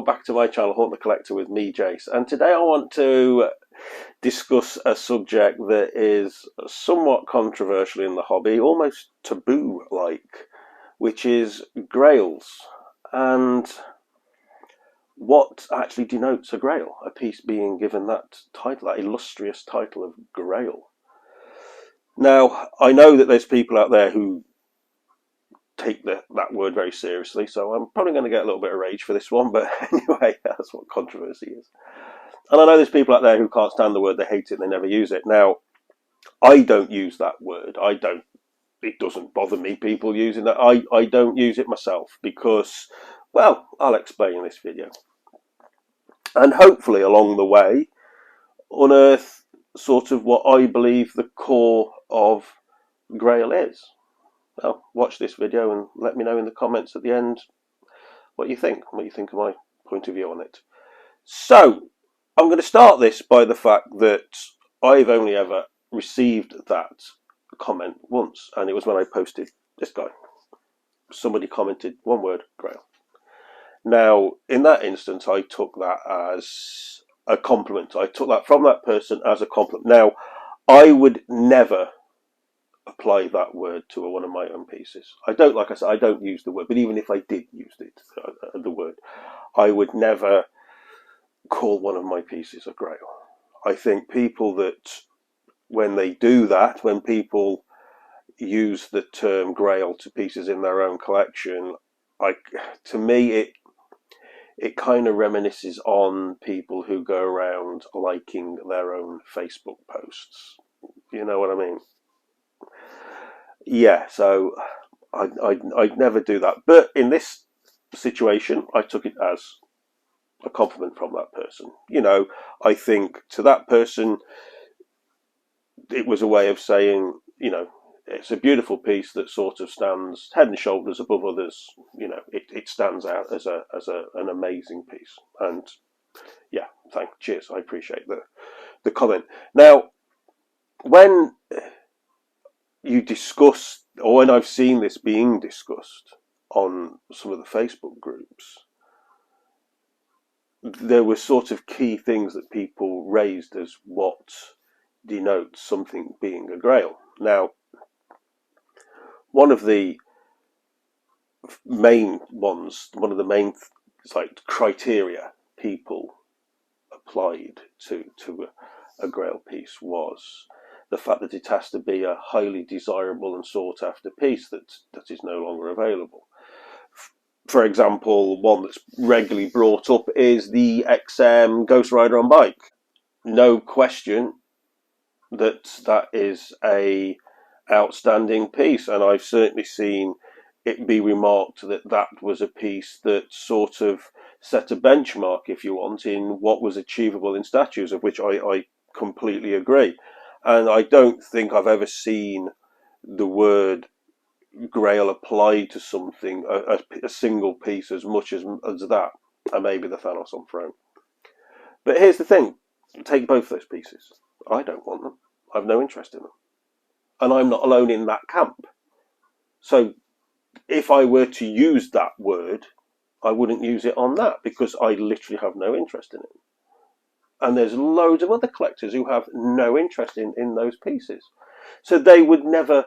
welcome back to my channel, Haunt the Collector, with me, Jace. And today I want to discuss a subject that is somewhat controversial in the hobby, almost taboo-like, which is Grails, and what actually denotes a Grail, a piece being given that title, that illustrious title of Grail. Now, I know that there's people out there who take that word very seriously, so I'm probably going to get a little bit of rage for this one, but anyway, that's what controversy is. And I know there's people out there who can't stand the word, they hate it, they never use it. Now, I don't use that word. It doesn't bother me, people using that. I don't use it myself because, well, I'll explain in this video. And hopefully along the way, unearth sort of what I believe the core of Grail is. Well, watch this video and let me know in the comments at the end what you think of my point of view on it. So, I'm going to start this by the fact that I've only ever received that comment once, and it was when I posted this guy. Somebody commented one word, Grail. Now, in that instance, I took that as a compliment. I took that from that person as a compliment. Now, I would never apply that word to one of my own pieces. I don't use the word, but even if I did use it, the word, I would never call one of my pieces a Grail. I think people that, when they do that, when people use the term Grail to pieces in their own collection, to me it kind of reminisces on people who go around liking their own Facebook posts. You know what I mean? Yeah, so I'd never do that. But in this situation, I took it as a compliment from that person. You know, I think to that person, it was a way of saying, you know, it's a beautiful piece that sort of stands head and shoulders above others. You know, it stands out as an amazing piece. And yeah, cheers. I appreciate the comment. Now, when you discuss, or when I've seen this being discussed on some of the Facebook groups, there were sort of key things that people raised as what denotes something being a Grail. Now, one of the main criteria people applied to a Grail piece was the fact that it has to be a highly desirable and sought after piece that is no longer available. For example, one that's regularly brought up is the XM Ghost Rider on bike. No question that is a outstanding piece, and I've certainly seen it be remarked that was a piece that sort of set a benchmark, if you want, in what was achievable in statues, of which I completely agree. And I don't think I've ever seen the word Grail applied to something, a single piece, as much as that, and maybe the Thanos on Throne. But here's the thing, take both those pieces. I don't want them. I've no interest in them. And I'm not alone in that camp. So if I were to use that word, I wouldn't use it on that, because I literally have no interest in it. And there's loads of other collectors who have no interest in those pieces. So they would never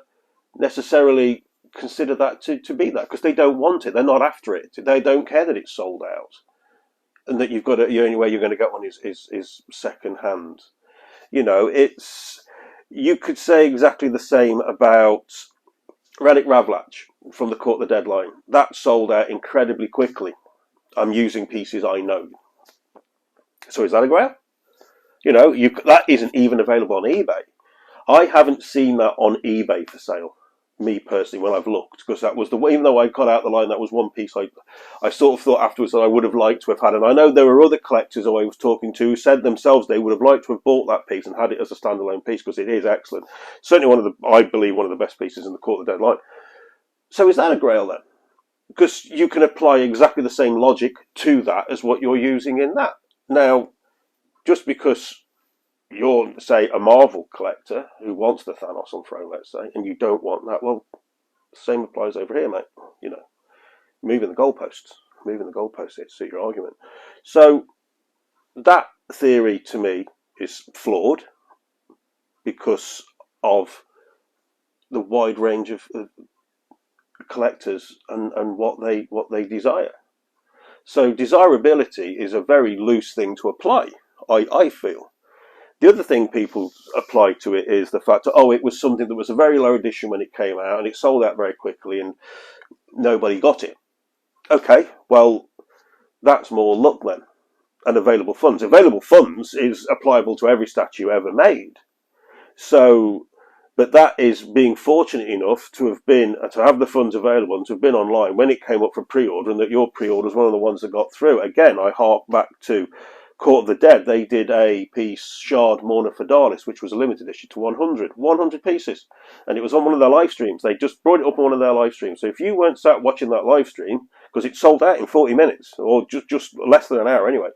necessarily consider that to be that, because they don't want it. They're not after it. They don't care that it's sold out, and that the only way you're going to get one is second hand. You know, you could say exactly the same about Relic Ravlatch from the Court of the Deadline. That sold out incredibly quickly. I'm using pieces I know. So is that a Grail? You know, that isn't even available on eBay. I haven't seen that on eBay for sale, me personally, when I've looked, because that was even though I got out the line, that was one piece I sort of thought afterwards that I would have liked to have had. And I know there were other collectors who I was talking to who said themselves they would have liked to have bought that piece and had it as a standalone piece, because it is excellent. Certainly I believe one of the best pieces in the Court of the Deadline. So is that a Grail then? Because you can apply exactly the same logic to that as what you're using in that. Now, just because you're, say, a Marvel collector who wants the Thanos on Throne, let's say, and you don't want that, well, the same applies over here, mate. You know, moving the goalposts. moving the goalposts here to suit your argument. So that theory to me is flawed because of the wide range of collectors and what they desire. So desirability is a very loose thing to apply, I feel. The other thing people apply to it is the fact that, oh, it was something that was a very low edition when it came out and it sold out very quickly and nobody got it. Okay, well, that's more luck then. And available funds. Available funds is applicable to every statue ever made. So, but that is being fortunate enough to have the funds available and to have been online when it came up for pre-order, and that your pre-order was one of the ones that got through. Again, I hark back to Court of the Dead. They did a piece, Shard Mourner Fidalis, which was a limited issue to 100 pieces, and it was on one of their live streams. They just brought it up on one of their live streams. So if you weren't sat watching that live stream, because it sold out in 40 minutes or just less than an hour anyway,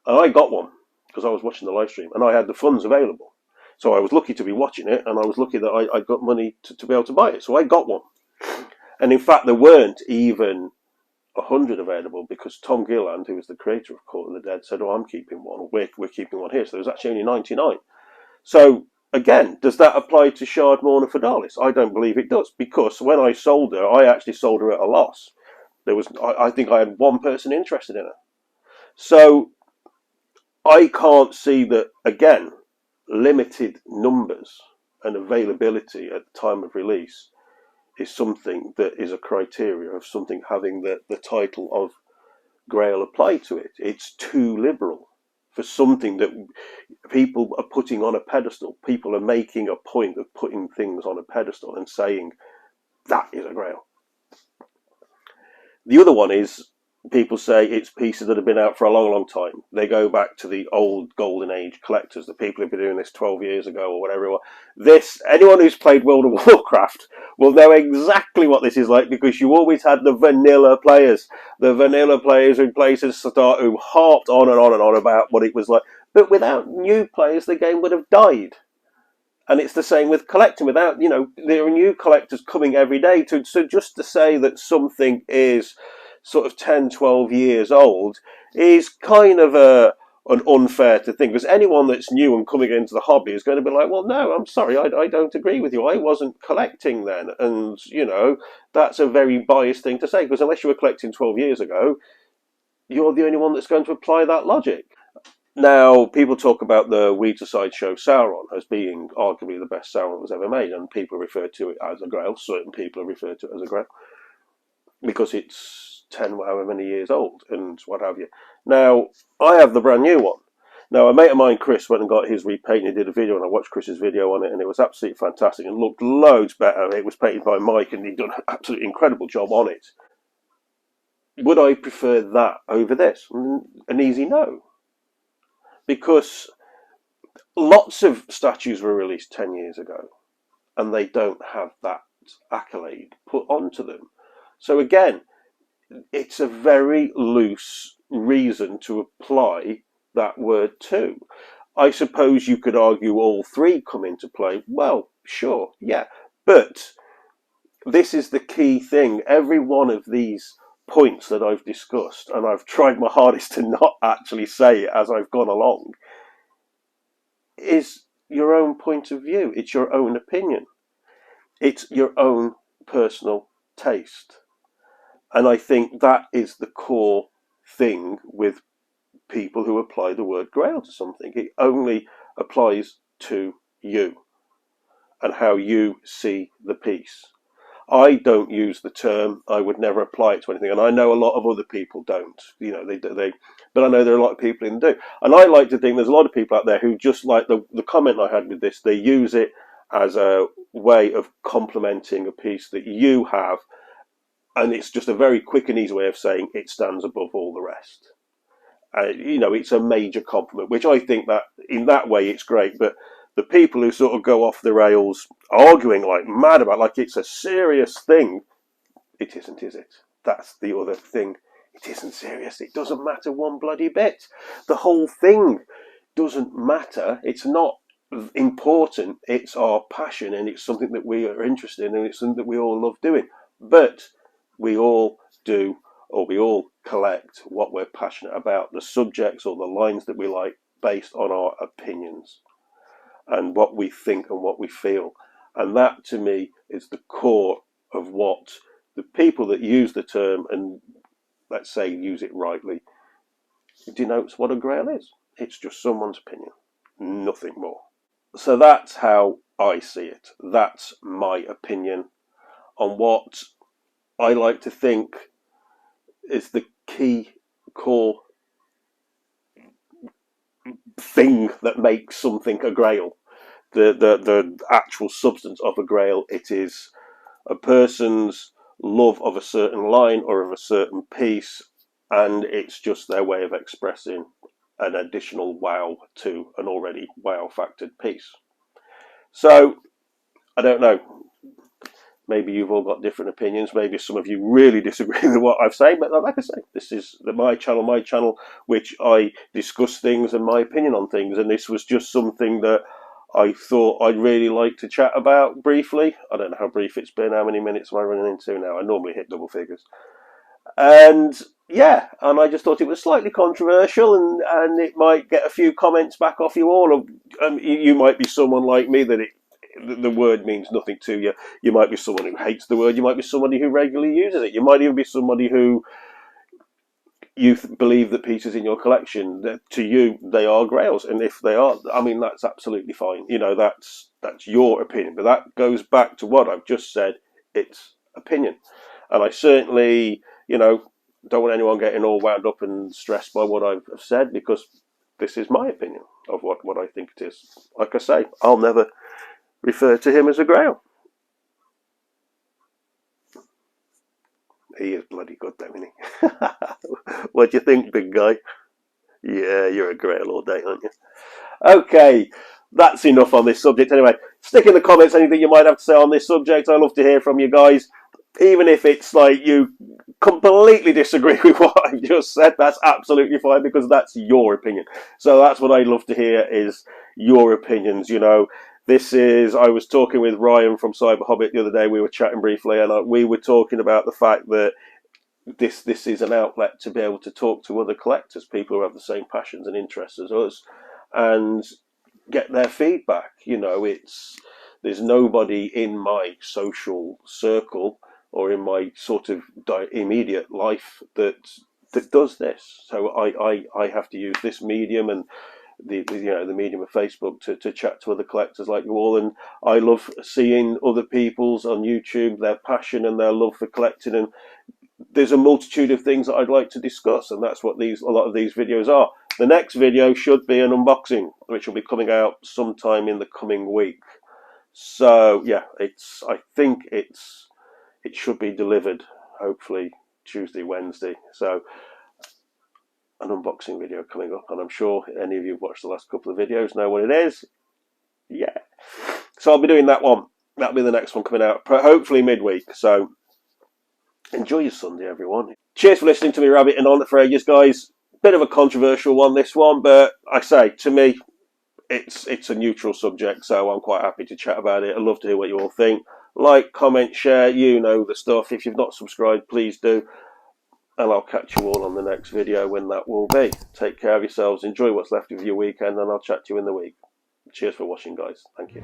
and I got one because I was watching the live stream and I had the funds available. So I was lucky to be watching it, and I was lucky that I got money to be able to buy it. So I got one. And in fact, there weren't even 100 available because Tom Gilland, who was the creator of Court of the Dead, said, oh, I'm keeping one. We're keeping one here. So there was actually only 99. So again, does that apply to Shard Mourner Fidalis? I don't believe it does, because when I sold her, I actually sold her at a loss. I think I had one person interested in her. So I can't see that, again, limited numbers and availability at the time of release is something that is a criteria of something having the title of Grail applied to it. It's too liberal for something that people are putting on a pedestal. People are making a point of putting things on a pedestal and saying that is a Grail. The other one is people say it's pieces that have been out for a long, long time. They go back to the old golden age collectors, the people who've been doing this 12 years ago or whatever it was. Anyone who's played World of Warcraft will know exactly what this is like, because you always had the vanilla players who played to start, who harped on and on and on about what it was like. But without new players, the game would have died. And it's the same with collecting. Without, there are new collectors coming every day. So just to say that something is sort of 10, 12 years old is kind of an unfair to think, because anyone that's new and coming into the hobby is going to be like, well, no, I'm sorry, I don't agree with you. I wasn't collecting then. And, that's a very biased thing to say, because unless you were collecting 12 years ago, you're the only one that's going to apply that logic. Now, people talk about the Weeterside show Sauron as being arguably the best Sauron that was ever made, and people refer to it as a Grail. Certain people refer to it as a Grail because it's 10, however many years old, and what have you. Now, I have the brand new one. Now, a mate of mine, Chris, went and got his repainted. He did a video, and I watched Chris's video on it, and it was absolutely fantastic. It looked loads better. It was painted by Mike, and he'd done an absolutely incredible job on it. Would I prefer that over this? An easy no. Because lots of statues were released 10 years ago and they don't have that accolade put onto them. So again, it's a very loose reason to apply that word to. I suppose you could argue all three come into play. Well, sure, yeah. But this is the key thing. Every one of these points that I've discussed, and I've tried my hardest to not actually say it as I've gone along, is your own point of view. It's your own opinion. It's your own personal taste. And I think that is the core thing with people who apply the word Grail to something. It only applies to you and how you see the piece. I don't use the term. I would never apply it to anything, and I know a lot of other people don't. But I know there are a lot of people who do. And I like to think there's a lot of people out there who just like the comment I had with this. They use it as a way of complimenting a piece that you have, and it's just a very quick and easy way of saying it stands above all the rest. It's a major compliment, which I think that in that way it's great. But the people who sort of go off the rails arguing like mad about like it's a serious thing, it isn't, is it? That's the other thing. It isn't serious. It doesn't matter one bloody bit. The whole thing doesn't matter. It's not important. It's our passion, and it's something that we are interested in, and it's something that we all love doing. But we all do or we all collect what we're passionate about, the subjects or the lines that we like, based on our opinions and what we think and what we feel. And that, to me, is the core of what the people that use the term, and let's say use it rightly, denotes what a grail is. It's just someone's opinion, nothing more. So that's how I see it. That's my opinion on what I like to think is the key core thing that makes something a grail. The actual substance of a grail. It is a person's love of a certain line or of a certain piece, and it's just their way of expressing an additional wow to an already wow factored piece. So I don't know, maybe you've all got different opinions, maybe some of you really disagree with what I've said, but like I say, this is my channel which I discuss things and my opinion on things, and this was just something that I thought I'd really like to chat about briefly. I don't know how brief it's been. How many minutes am I running into now? I normally hit double figures. And yeah, and I just thought it was slightly controversial, and it might get a few comments back off you all. You might be someone like me that the word means nothing to you. You might be someone who hates the word. You might be somebody who regularly uses it. You might even be somebody who you believe that pieces in your collection, that to you they are grails, and if they are, I mean, that's absolutely fine. You know, that's your opinion, but that goes back to what I've just said. It's opinion, and I certainly, you know, don't want anyone getting all wound up and stressed by what I've said, because this is my opinion of what I think it is. Like I say, I'll never refer to him as a grail. He is bloody good, though, isn't he? What do you think, big guy? Yeah, you're a grail all day, aren't you? Okay, that's enough on this subject. Anyway, stick in the comments anything you might have to say on this subject. I love to hear from you guys. Even if it's like you completely disagree with what I just said, that's absolutely fine, because that's your opinion. So that's what I love to hear, is your opinions. You know, I was talking with Ryan from Cyber Hobbit the other day. We were chatting briefly, and we were talking about the fact that this is an outlet to be able to talk to other collectors, people who have the same passions and interests as us, and get their feedback. You know, there's nobody in my social circle or in my sort of immediate life that does this. So I have to use this medium and the medium of Facebook to chat to other collectors like you all. And I love seeing other people's on YouTube, their passion and their love for collecting, and there's a multitude of things that I'd like to discuss, and that's what a lot of these videos are. The next video should be an unboxing, which will be coming out sometime in the coming week. So yeah, I think it should be delivered hopefully Tuesday, Wednesday. So an unboxing video coming up, and I'm sure any of you who've watched the last couple of videos know what it is. Yeah. So I'll be doing that one. That'll be the next one coming out, hopefully midweek. So enjoy your Sunday, everyone. Cheers for listening to me rabbiting on for ages, guys. Bit of a controversial one, this one, but I say, to me, it's a neutral subject, so I'm quite happy to chat about it. I'd love to hear what you all think. Like, comment, share, you know the stuff. If you've not subscribed, please do. And I'll catch you all on the next video, when that will be. Take care of yourselves. Enjoy what's left of your weekend, and I'll chat to you in the week. Cheers for watching, guys. Thank you.